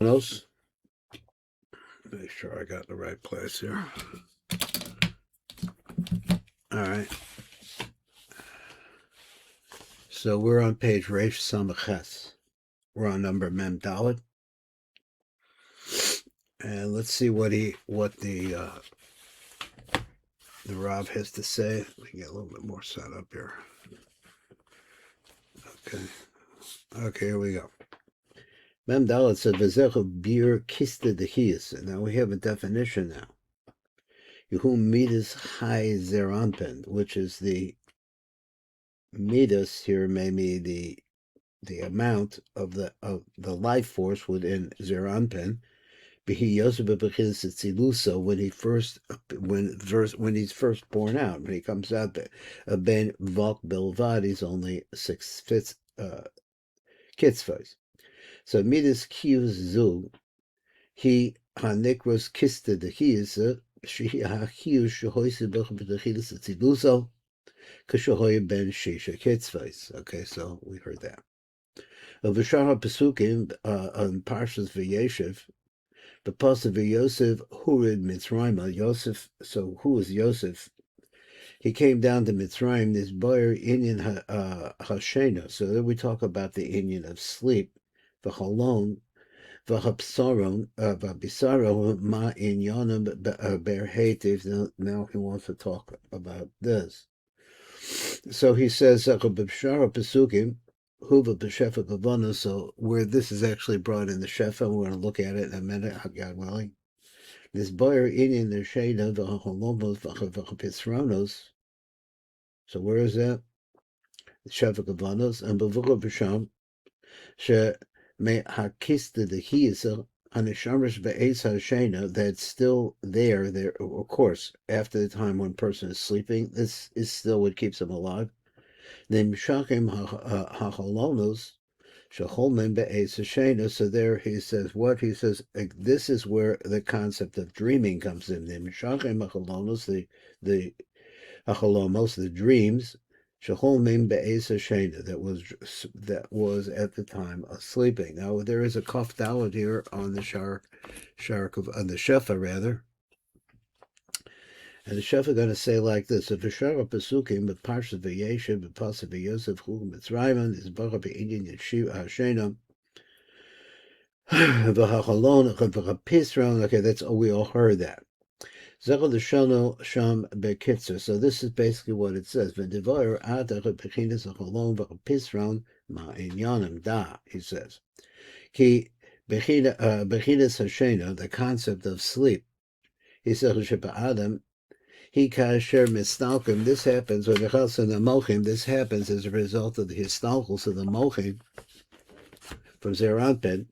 Else? Make sure I got the right place here. All right. So we're on page Reish Samaches. We're on number Mem Dalet. And let's see what the Rav has to say. Let me get a little bit more set up here. Okay, here we go. Mem Dalet said V'zechu bir kista dehiyas. And now we have a definition now. Yehu midas high zerampen, which is the midas here may be the amount of the life force within zerampen. When he's first born out, when he comes out, ben vok bilvad, he's only 6 kitzvahs. So midas kiyuz zu, he hanikros kista dehiyasa, she hachiyuz shehoyse bech b'dechilas etziluso, kashahoy ben shisha kitzvahs. Okay, so we heard that. Of Shara Pesukim on Parshas V'Yeshev, the pasuk Yosef Hurid Mitzrayim. Yosef. So who is Yosef? He came down to Mitzrayim. This boyer Inyan Hashena. So then we talk about the Inyan of sleep. V'chalon v'hapsaron v'bisaro ma inyanim ber hetiv. Now he wants to talk about this. So he says B'Shara Pesukim. So where this is actually brought in the Shefa, we're going to look at it in a minute, God willing. This boyer in the shade of the Hakavanot. So where is that? The Shefa Kavanos and Bavukah B'Sham she me hakista the hiyasa anishamish be'es hashena, that's still there. Of course, after the time when a person is sleeping, this is still what keeps him alive. Then Mishakim hachalonos. So there he says what? He says this is where the concept of dreaming comes in. The achalomos, the dreams, that was at the time of sleeping. Now there is a kaf daled here on the Shaar on the Shefa rather. And the Shefa going to say like this: if a Shara Pesukim with Parshas V'Yeshev, with Pasuk V'Yosef, Hu Mitzrayim, is Baruch Be'inyan Yeshiva Hashenam, V'Hachalon V'Chapisron. Okay, that's we all heard that. Zechel L'Shano Sham Be'Kitzer. So this is basically what it says. V'Devar Adach Bechinas Hachalon V'Chapisron Ma'inyanim Da. He says, Ki Bechinas Hashena, the concept of sleep. He says Shepa Adam. He kasher mistalkim. This happens when the and the mochim. This happens as a result of the histalkos of the mochim from Zeranpin.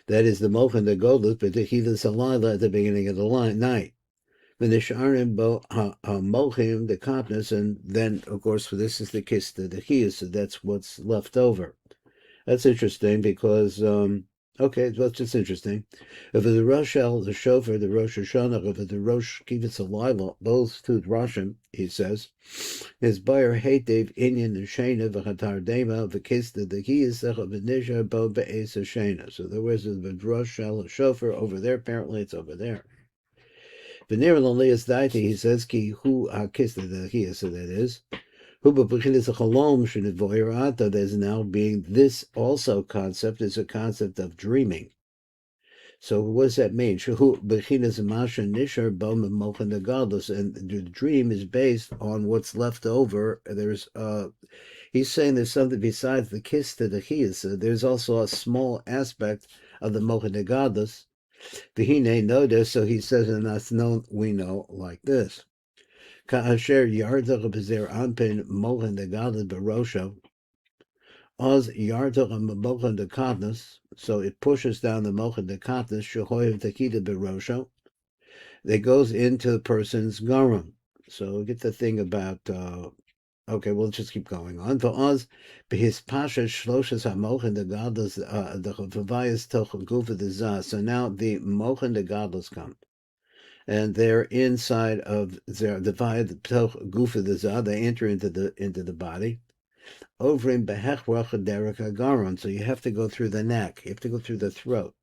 That is the mochim the godlut, but the chilas alayla at the beginning of the night. When the sharim bo mochim the kapnas, and then of course this is the kista the chiyus. So that's what's left over. That's interesting because. Okay, that's just interesting. If the Roshel, the Shofar, the Rosh Hashanah, if the Rosh Kivitz Alayla, both two Roshim, he says, his buyer Hatev Inyan Shena v'Chatar Dema v'Kista the Kiyasecha v'Nisha bo be'es Shena. So there was the Roshel, the Shofar over there. Apparently, it's over there. V'Nir Lalias Daiti, he says, Ki hu Kista the Kiyas, so that is. There's now being this also concept is a concept of dreaming. So what does that mean? And the dream is based on what's left over. There's he's saying there's something besides the kiss to the chiyas. There's also a small aspect of the mocha negadus. V'hine notice, so he says, and that's known, we know like this. Ka'asher yardach b'zer anpin mochen degadus barosho. Oz yardach mochen dekadus. So it pushes down the mochen dekadus shehoyev tekida barosho. That goes into the person's garum. So we get the thing about. Okay, we'll just keep going on. For Oz, his pasha shloshes hamochen degadus the chavayas tochen gufa dezah. So now the mochen degadus come. And they're inside of their divided gufa dezah. They enter into the body. Over in behechrach derek agaron. So you have to go through the neck. You have to go through the throat.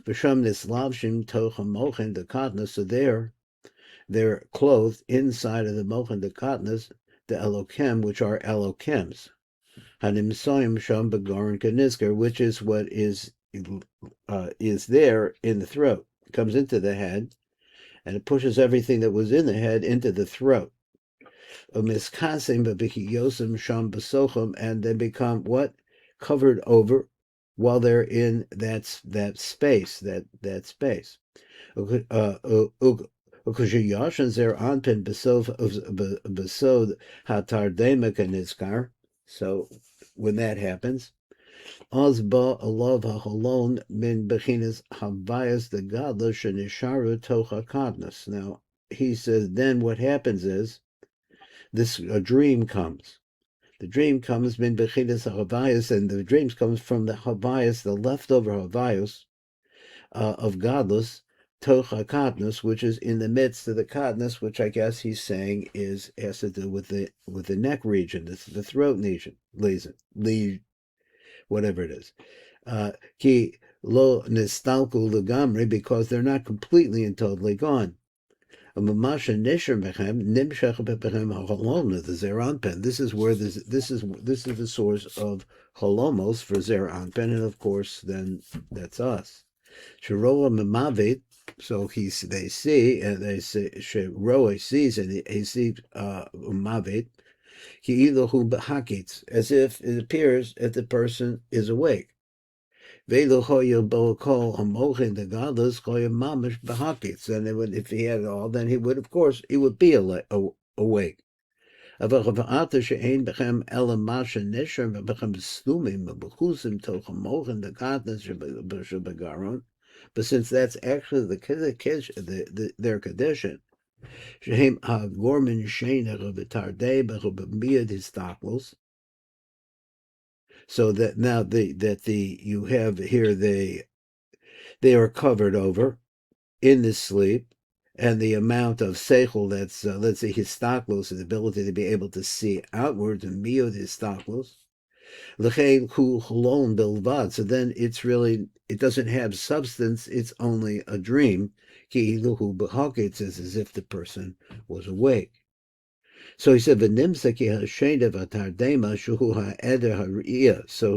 V'sham nislavshim tocha mochen dekatnas. So they're clothed inside of the mochen dekatnas, the Elokim, which are Elokims. Hanimsoim sham begorin kanisker, which is what is there in the throat. It comes into the head, and it pushes everything that was in the head into the throat. Umiskasim b'bikiyosim sham besochim, and they become what? Covered over while they're in that space, that space. Ukashiyashan zer anpin besod hatardema kanizkar. So when that happens, Ozba alav ha'holon min bechinas havayas the gadla shenisharu tocha kadnas. Now he says, then what happens is a dream comes. The dream comes min bechinas havayas, and the dreams comes from the havayas, the leftover havayas of gadlus tocha kadnas, which is in the midst of the kadnas, which I guess he's saying has to do with the neck region, the throat region, whatever it is. Ki lo nistalku legamri, because they're not completely and totally gone. This is where this is the source of holomos for zer anpen, and of course then that's us. Sheroa memavit, so they see, and they say Sheroa sees, and he sees umavit. As if it appears that the person is awake. And if he had it all, then he would, of course, he would be awake. But since that's actually their condition, so that now you have here they are covered over in this sleep, and the amount of seichel that's let's say histaklos, the ability to be able to see outwards, and miod histaklos, l'chein hu cholon bilvad. So then it doesn't have substance; it's only a dream. Ki iluhu b'haketz, is as if the person was awake. So he said, so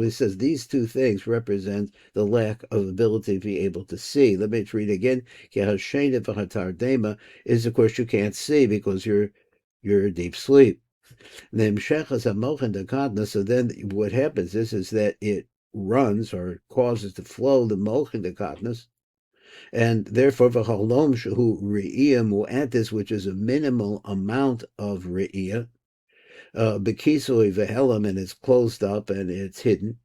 he says these two things represent the lack of ability to be able to see. Let me read again. Is, of course, you can't see because you're in deep sleep. So then what happens is that it runs or causes to flow the mochin de katnas, and therefore v'chalom shehu re'iyah mu'atis, which is a minimal amount of re'iyah, bekisoi v'helam, and it's closed up and it's hidden.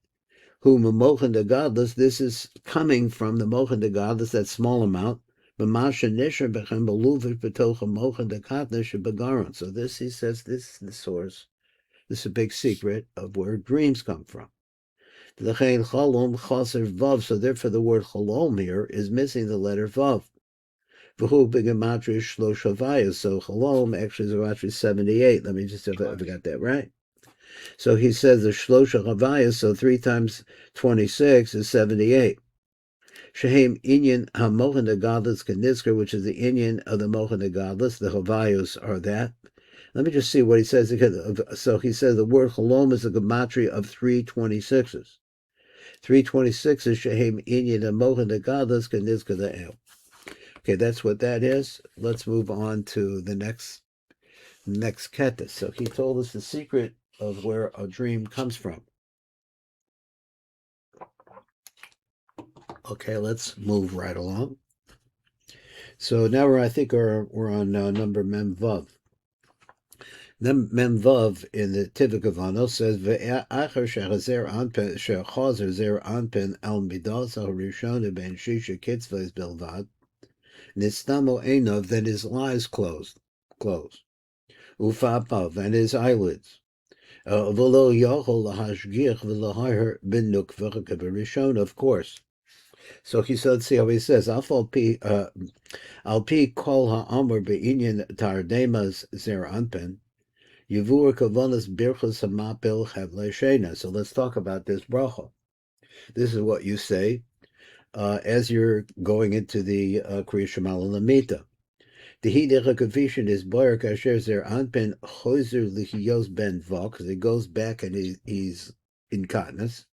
Who memochen de godless, this is coming from the mochen de godless, that small amount. B'masha nisher bechem beluvish b'tocha mochen de katnish begaron. So this, he says, this is the source. This is a big secret of where dreams come from. L'chein chalom chaser vav. So therefore, the word chalom here is missing the letter vav. V'hu b'gematria shloshavayas. So chalom actually is gematria 78. Let me just see if I got that right. So he says the shlosha havayas. So 3 times 26 is 78. Shehem inyan hamochen hagadlus kenisker, which is the inyan of the mochen hagadlus. The havayos are that. Let me just see what he says. So he says the word chalom is a gematria of 326s. 326 is shehem inyan hamochen hagadlus kenisker le'el. Okay, that's what that is. Let's move on to the next keta. So he told us the secret of where a dream comes from. Okay, let's move right along. So now we're on number Mem Vav. Mem Vav in the TIV Hakavanot says ve'acher shechazer anpen shechazer zer anpen al midas al rishon ben shisha kitzvahs bilvad nistamo enov, then his eyes closed, ufapav, and his eyelids. V'lo yochol lahashgiach v'lahayher ben nukvach k'berishon, of course. So he said, see how he says, al pi kol ha'amor be'inyan tardemas zer anpen, yivur kavanas birchas hamapil chavle shena. So let's talk about this bracha. This is what you say as you're going into the Kriya Shema Lamita. The Hidech Kavishin is Boyer Kasher Zer Anpen Choser Lichiyos Ben Vok, because he goes back and he's incontinence.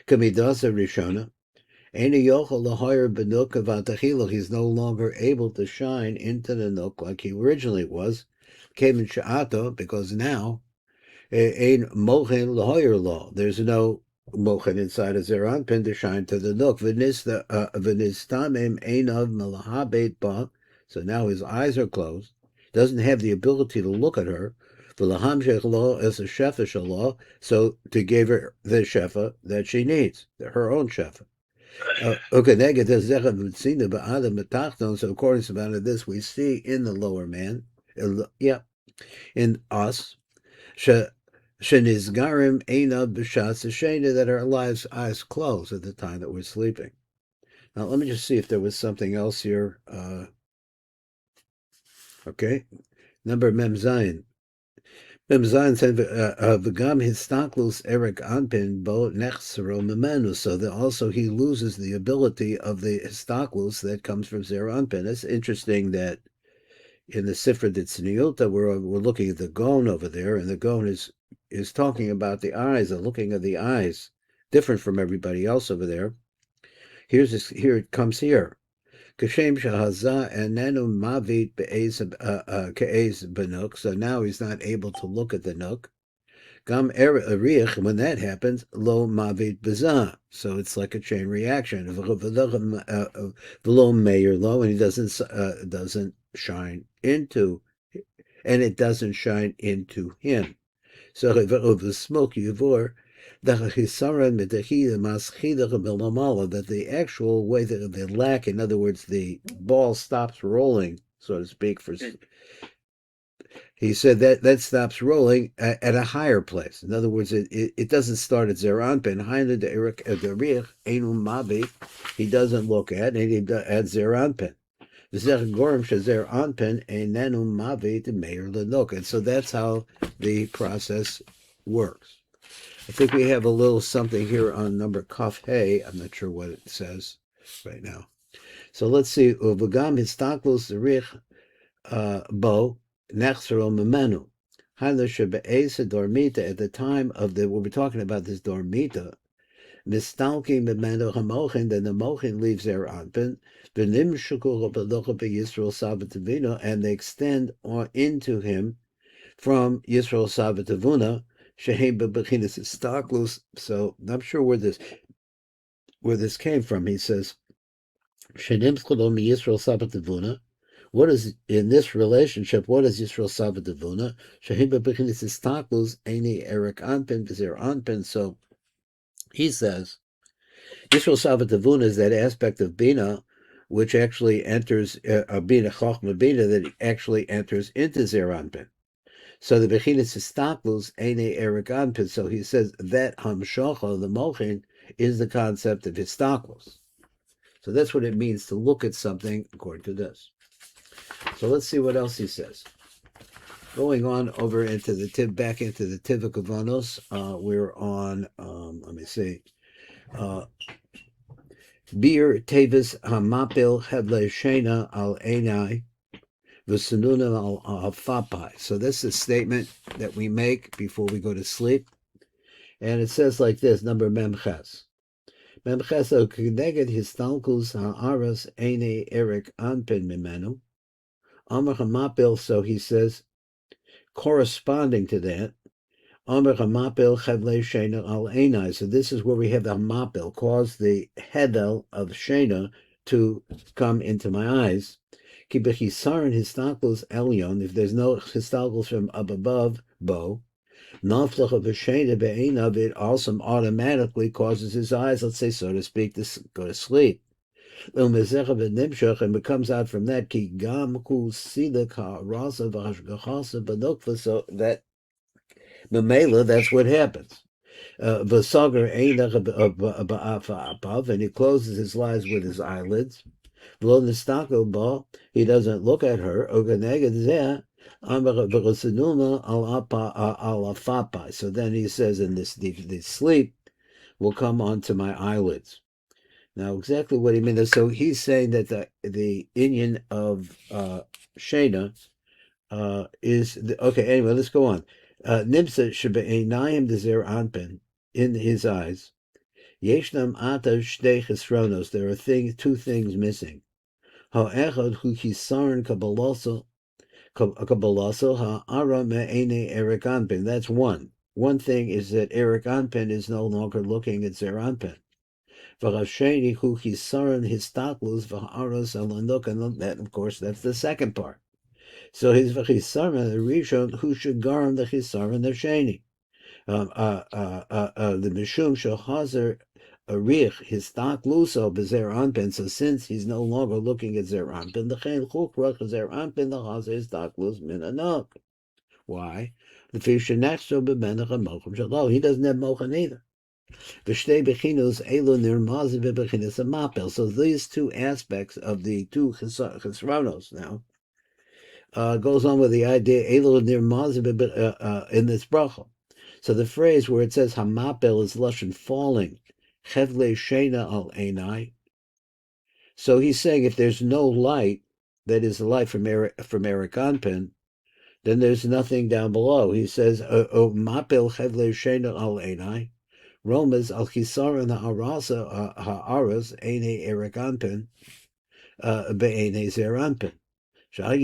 Kamidasa Rishona. He's no longer able to shine into the nook like he originally was. Because now there's no mochen inside of Zeran Pin to shine to the nook. So now his eyes are closed, doesn't have the ability to look at her. So to give her the shefa that she needs, her own shefa. Okay, so according to this, we see in the lower man, in us, Shenizgarim Eina B'Shas Shena, that our eyes closed at the time that we're sleeping. Now, let me just see if there was something else here. Okay, number Mem Zayin. Mem Zayin said, "V'gam histaklus Eric Anpin bo nechsero memenu." So that also he loses the ability of the histaklus that comes from Zer Anpin. It's interesting that in the Sifra Ditzniuta, we're looking at the Gon over there, and the Gon is talking about the eyes and looking at the eyes, different from everybody else over there. Here it comes here. Kashem shahaza and nanu mavit ke'ez benuk. So now he's not able to look at the nook. Gam erich, when that happens, lo mavit bezah. So it's like a chain reaction. V'lo meir lo, and he doesn't shine into, and it doesn't shine into him. So the smoke yivor that the actual way that the lack, in other words, the ball stops rolling, so to speak. He said that stops rolling at a higher place. In other words, it doesn't start at Zeranpin. He doesn't look at, and he at Zeranpin. And so that's how the process works. I think we have a little something here on number Kaf Hey. I'm not sure what it says right now. So let's see. Uvagam histaklos zerich bo nechsero memenu. Dormita, at the time of what we're talking about, this dormita, mistalki memenu hamochin, then the mochin leaves their anpin, and they extend into him from Yisrael Savatavuna, Shehem Bebechinas Staklus. So I'm sure where this came from. He says, Shenimskadom Yisrael Savatavuna. What is in this relationship? What is Yisrael Savatavuna? Shehem Bebechinas Staklus, Eini Eric Anpin, Vizer Anpin. So he says, Yisrael Savatavuna is that aspect of Bina which actually enters, Bina Chochma Bina, that actually enters into Zeranpin. So the Bechinas Istaklus Eine Eric Anpin. So he says that Hamshocha, the Mochin, is the concept of Histaklus. So that's what it means to look at something according to this. So let's see what else he says. Going on over into the TIV, back into the TIV Hakavanot, we're on, let me see, Bir Tevis Hamapil Hedle Shena Al Einai V'Sununa Al Fapai. So this is a statement that we make before we go to sleep. And it says like this, number Memches. Memches O Kneged Histalkus Ha'aras Eine Eric Anpin Mimenu. Amar Hamapil, so he says, corresponding to that, Amar Hamapil Chevle Shena Al Einai. So this is where we have the Hamapil, cause the Hedel of Shena to come into my eyes. Ki bechisarin histaklos elyon, if there's no histaklos from up above, bo, naflach of Shena be'einav, it also automatically causes his eyes, let's say, so to speak, to go to sleep. And it comes out from that, ki gam ku sida ka rasa v'hashgachasa b'nukva, so that Mamela, that's what happens. V'sagar einach ba'afapav, and he closes his eyes with his eyelids. V'lo nistako ba, he doesn't look at her. Oganeged zeh, amar v'rosenuma al afapai. So then he says, in this sleep will come onto my eyelids. Now, exactly what he means. So he's saying that the Inyan of Shena is okay. Anyway, let's go on. Nimsa shebe'einayim dezer anpen, in his eyes. Yeshnam ata shtei chesronos. There are two things missing. Ha'echad hu kisaron kabalaso ha'ara me'ene Eric Anpen. That's one. One thing is that Eric Anpen is no longer looking at Zer Anpen. V'rasheni hu kisaron histaklus v'ha'aros alanok, and that, of course, that's the second part. So his v'chisaron the rishon hu shagaron the chisaron the sheni. The mishum shahazer arich his stock luso bezer anpen. So since he's no longer looking at zer anpen, the chen chukrach zer anpen the hazer his stock lus min anok. Why? The fish next to bemenach and mochem shalo. He doesn't have mocha either. V'shtei bechinus elu nirmazi v'bechinus a mapel. So these two aspects of the two chesronos now goes on with the idea elu nirmazi in this bracha. So the phrase where it says hamapel is lashon falling, chevle shena al einai. So he's saying if there's no light, that is the light from Eric Anpen, then there's nothing down below. He says mapel chevle shena al einai. Romans al chisaron ha'arasa ha'aras eine Eric Anpen be'ene zer Anpen. And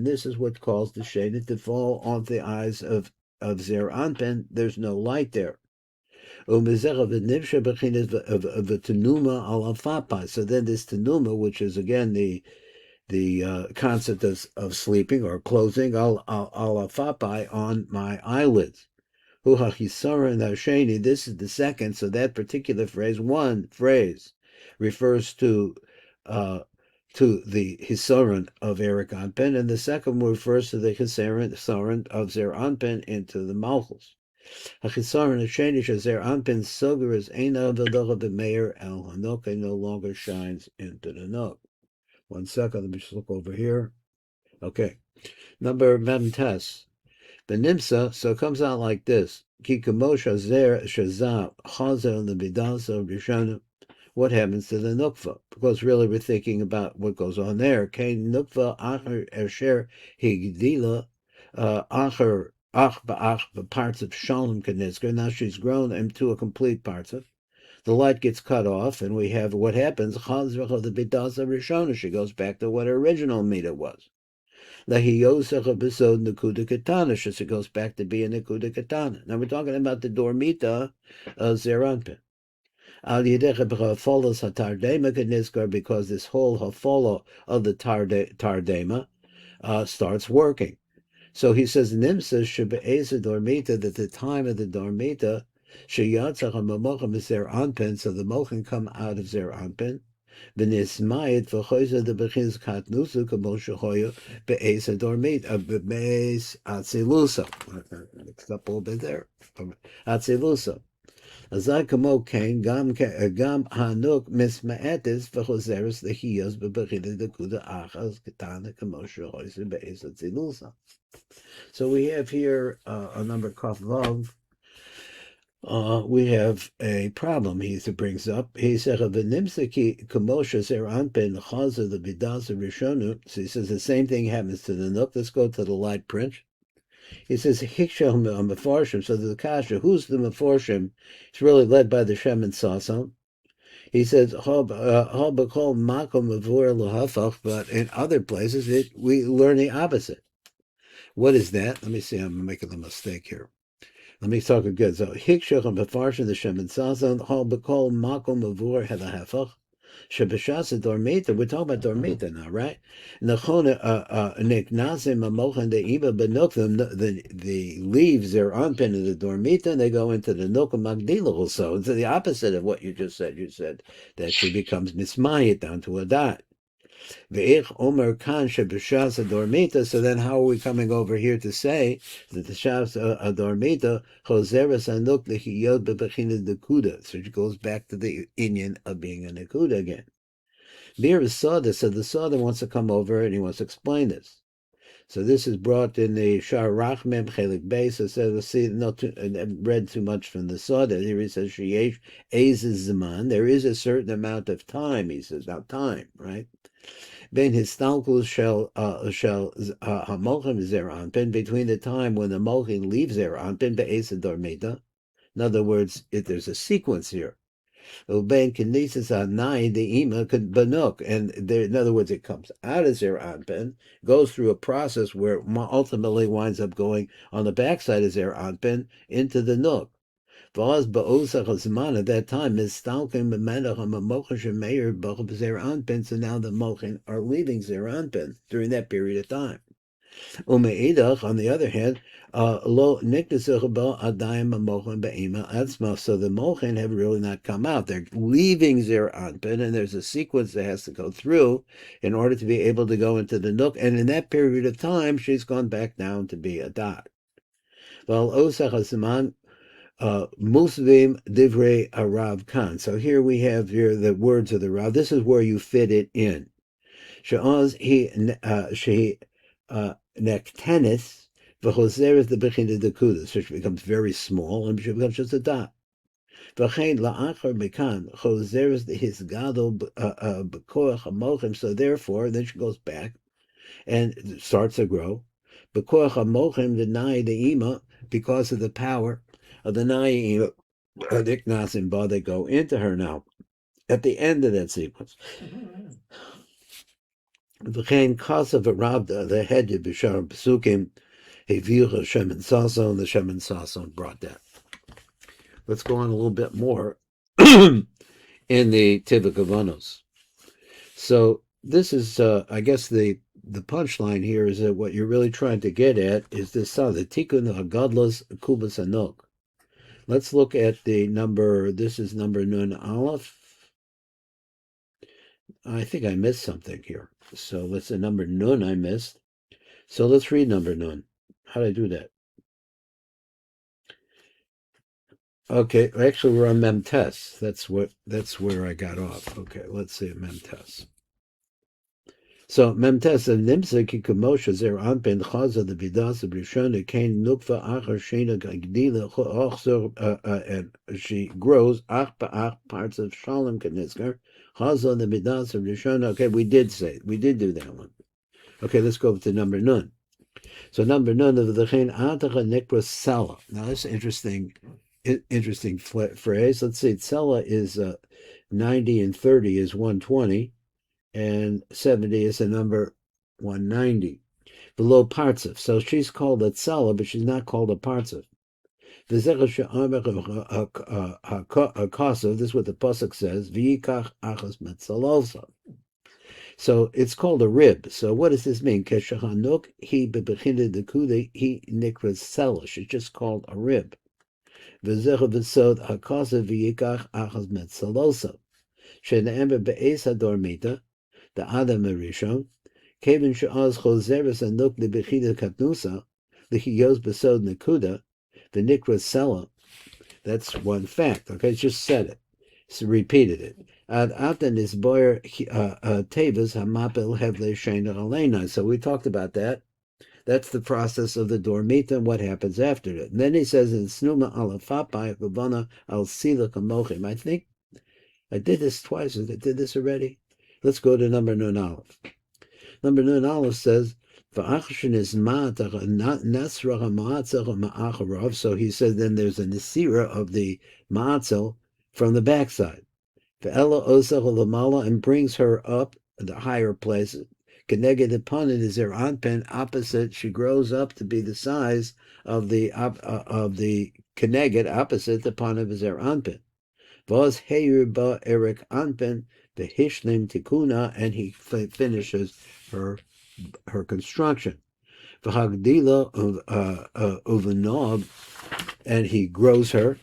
this is what caused the shena to fall on the eyes of Zer Anpen. There's no light there. So then this tenuma, which is again the concept of sleeping or closing al afapai on my eyelids. This is the second. So that particular phrase, one phrase, refers to the hisaron of Eric Anpen, and the second one refers to the hisaron of Zer Anpen into the Malchus. Hisaron Shenish of Zer Anpen soger is Eina V'Docha B'Meir El Hanoka no longer shines into the note. 1 second, let me just look over here. Okay, number Memtes. The Nimsa, so it comes out like this. Ki Kamosha Zer Shazah Chazer Lebidasa Rishonu. What happens to the nukva? Because really we're thinking about what goes on there. Kain nukva acher esher higdila acher ach ba'ach parts of shalom kanisker. Now she's grown into a complete parts of. The light gets cut off, and we have what happens. Chazrach of the bidasa rishona. She goes back to what her original meter was. Lahiyosach episode nekuda katana. She goes back to being nekuda katana. Now we're talking about the dormita zeranpin. Al Yedech follows Hatardema Kaniskar, because this whole Hafolo of the Tardema starts working. So he says Nimsa Shebe'eza Dormita, that the time of the Dormita Sheyatzach HaMamochem is Zer Anpen, so the Mochem come out of Zer Anpen. V'nismayit v'choyza the Bechins Katnusu Kamo Shehoya Be'eza Dormita Be'ez Atzilusa. Mixed up a little bit there. Atzilusa. Azai kamo kain gam hanuk misma'etis v'choseres lehiyos b'bechida dekuda achas ketana kamo shehoyse be'ezat zilusa. So we have here a number Kaf Vav. We have a problem he brings up. He says v'nimsaki kamo shezer anpen chazer the bidasa rishonu. So he says the same thing happens to the nook. Let's go to the light print. He says Hikshel Meforshim. So the Kasha, who's the Meforshim? It's really led by the Shem and Sasam. He says Habakol Makom Mavur Lahafach, but in other places we learn the opposite. What is that? Let me see. I'm making a mistake here. Let me talk again. So Hikshel Meforshim, the Shem and Sasam. Habakol Makom Mavur Helahafach. Shabashasa Dormita, we're talking about Dormita now, right? Nachona Niknasim Mamochan de Iba Benukvam, the leaves are unpinned in the Dormita, and they go into the Noka Magdila also. It's the opposite of what you just said. You said that she becomes Mismayit down to a dot. Ve'ich Omer Kan Shabashasa Dormita, so then how are we coming over here to say that the Shabas Dormita, Choseres Anuk Lechiyot Bebechina Dekuda? So it goes back to the Inyan of being a Nekuda again. Bir is Sada, so the Sada wants to come over and he wants to explain this. So this is brought in the Shaar Rachmem Chelik Beis. So let's see, not too, read too much from the Soda. Here he says Sheyesh Ezes Zaman. There is a certain amount of time. He says now time, right? Ben Histalkus shall Hamolchem Zer Anpin, between the time when the Molchin leaves Zer Anpin be'Esa Dormeta. In other words, there's a sequence here. Ben Kinesis Anai the Ima could Banuk, and there, in other words, it comes out of Zer Anpin, goes through a process where it ultimately winds up going on the backside of Zer Anpin into the Nook. Vaz ba'osach hazman at that time is stalking b'menachem b'mochin meir b'chab Zer Anpin. So now the mochin are leaving Zer Anpin during that period of time. Umeidach, on the other hand, lo nikdasuch ba adayim b'mochin be'ima atzma. So the mochin have really not come out. They're leaving Zer Anpin, and there's a sequence that has to go through in order to be able to go into the nook. And in that period of time, she's gone back down to be a dot. Val osach hazman. Musvim Divrei Arav Khan. So here we have here the words of the Rav. This is where you fit it in. She'oz she nektenis v'choseres the bechin de kudas, so she becomes very small and she becomes just a dot. V'chein la'achar mekan choseres his gadol b'koach hamochim. So therefore, then she goes back and starts to grow. B'koach hamochim deny the ima, because of the power of the Na'im Diknas and Ba, they go into her now at the end of that sequence. V'chein Kasav Rabda, the head of Bishar Pesukim, Heviucha Shem and Sason, and the Shem and Sason brought that. Let's go on a little bit more in the TIV Hakavanot. So this is, I guess, the punchline here is that what you're really trying to get at is this the Tikkun Hagadlos Kubas Anok. Let's look at the number. This is number Nun Aleph. I think I missed something here. So let's say number Nun I missed. So let's read number Nun. How do I do that? Okay, actually we're on Memtes. That's where I got off. Okay, let's see Memtes. So Memtes and Nimsa Kikamosha Zer Anpen Chaza the Vidas of Rishona Kain Nukva Achar Shena Gagdila and she grows Ach Ba'ach parts of Shalom Kanisker Chaza the Vidas of Rishona. Okay, we did do that one. Okay, let's go to number Nun. So number Nun of the Chain Atacha Nikra Sala. Now that's an interesting phrase. Let's see, Sala is 90 and 30 is 120. And 70 is the number 190. Below Partsev. So she's called a Tzala, but she's not called a Partsev. This is what the Pasuk says. V'yikach achas metzalosa. So it's called a rib. So what does this mean? Keshahanuk he bebechined dekude he nikras Tzala. She's just called a rib. V'zecha v'sod hakasav v'yikach achas metzalosa. Shene'ember be'es hadormita. The Adam Rishon, Kevin Sha'az Choseres and Nuk the Bechida Katnusa, the Hiyos Besod Nakuda, the Nikra Sela. That's one fact. Okay, just said it. So repeated it. Ad Atan is Boyer Tevas Hamapel Hevle Shena Alena. So we talked about that. That's the process of the Dormita and what happens after it. And then he says in Snuma Alafapa Gavana Al Sila Kamochim. I think I did this twice. I did this already. Let's go to number Nun Aleph. Number Nun Aleph says, so he said then there's a Nesira of the Ma'atzel from the backside. And brings her up the higher places. Keneged upon it is her anpen opposite. She grows up to be the size of the Keneged opposite upon it is her anpen. Vos heir ba Eric anpen. The Hishlim Tikuna, and he finishes her construction. V'hagdila of a knob, and he grows her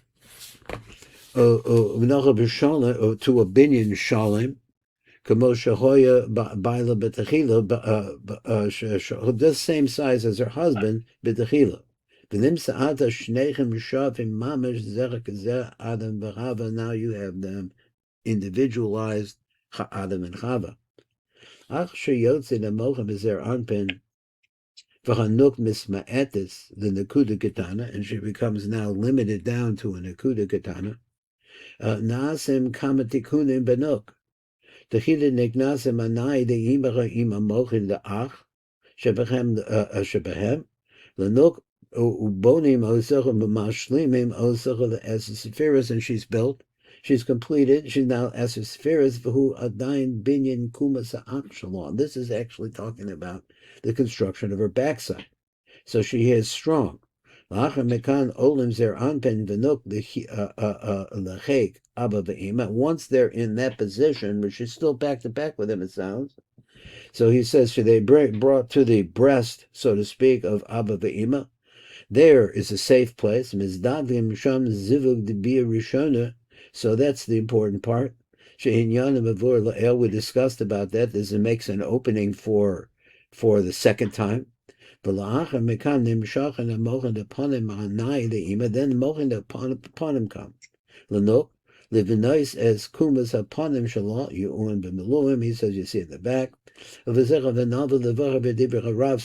to a binyan shalim. Kamoshahoya baila betachila, the same size as her husband betachila. V'nimsaata shnechem shavim mamash zerach zeh adam v'chava. Now you have them individualized, Adam and Chava. Ach sheyotze nemochem is their anpin. V'hanuk misma'etis, the Nakuda Katana, and she becomes now limited down to a Nakuda Katana. Naasim kamatikunim benuk. Techida negnasim anai de imara imamochin the ach, shebehem, lenuk ubonim osachim b'mashlimim osachim the esespheres, and she's built. She's completed. She's now esespheres v'hu adayin binyan kumas ha'ach shalom. This is actually talking about the construction of her backside. So she is strong. Once they're in that position, but she's still back to back with him, it sounds. So he says, should they brought to the breast, so to speak, of Abba Ve'ima? There is a safe place. So that's the important part. We discussed about that. This makes an opening for the second time. Then the mochen upon him come. Lenok, livinois as kumas upon him shalot, you on b'meluim, he says, you see at the back. So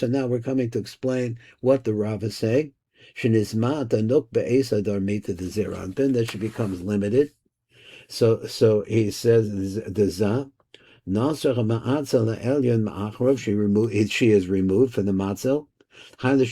now we're coming to explain what the Rav is saying. That she becomes limited. So he says, the she is removed from the matzel. She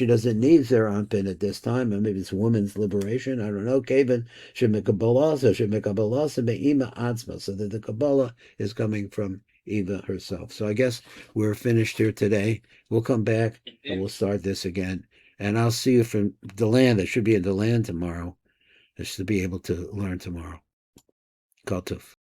doesn't need their anpin at this time, and maybe it's women's liberation. I don't know. So that the Kabbalah is coming from Eva herself. So I guess we're finished here today. We'll come back and we'll start this again. And I'll see you from Deland. I should be in Deland tomorrow. I should be able to learn tomorrow. Kol tov.